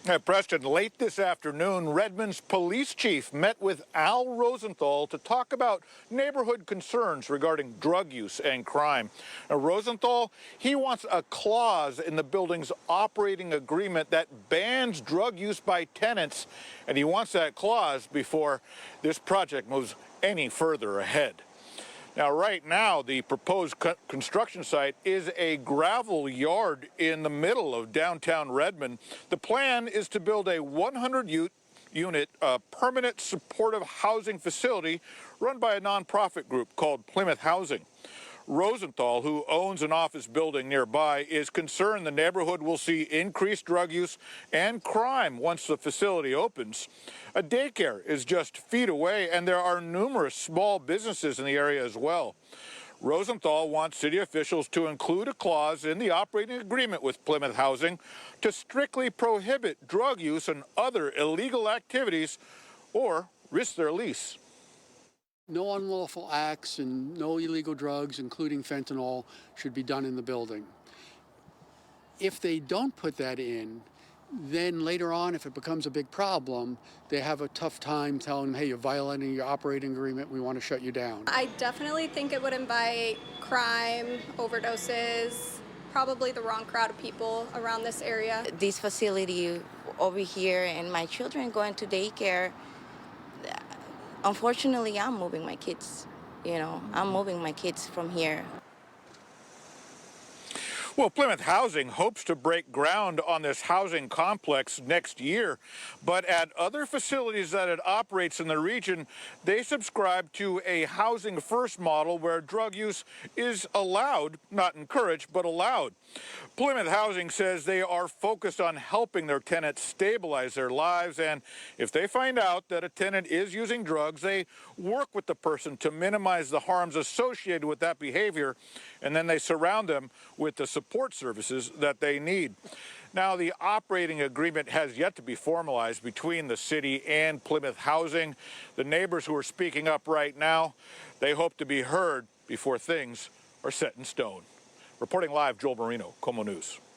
Preston, late this afternoon, Redmond's police chief met with Al Rosenthal to talk about neighborhood concerns regarding drug use and crime. Now, Rosenthal, he wants a clause in the building's operating agreement that bans drug use by tenants, and he wants that clause before this project moves any further ahead. Now, right now, the proposed construction site is a gravel yard in the middle of downtown Redmond. The plan is to build a 100-unit permanent supportive housing facility run by a nonprofit group called Plymouth Housing. Rosenthal, who owns an office building nearby, is concerned the neighborhood will see increased drug use and crime once the facility opens. A daycare is just feet away, and there are numerous small businesses in the area as well. Rosenthal wants city officials to include a clause in the operating agreement with Plymouth Housing to strictly prohibit drug use and other illegal activities or risk their lease. No unlawful acts and no illegal drugs, including fentanyl, should be done in the building. If they don't put that in, then later on, if it becomes a big problem, they have a tough time telling them, hey, you're violating your operating agreement, we want to shut you down. I definitely think it would invite crime, overdoses, probably the wrong crowd of people around this area. This facility over here and my children going to daycare, unfortunately, I'm moving my kids. I'm moving my kids from here. Well, Plymouth Housing hopes to break ground on this housing complex next year, but at other facilities that it operates in the region, they subscribe to a housing first model where drug use is allowed, not encouraged, but allowed. Plymouth Housing says they are focused on helping their tenants stabilize their lives, and if they find out that a tenant is using drugs, they work with the person to minimize the harms associated with that behavior, and then they surround them with the support services that they need. Now, the operating agreement has yet to be formalized between the city and Plymouth Housing. The neighbors who are speaking up right now, they hope to be heard before things are set in stone. Reporting live, Joel Marino, KOMO News.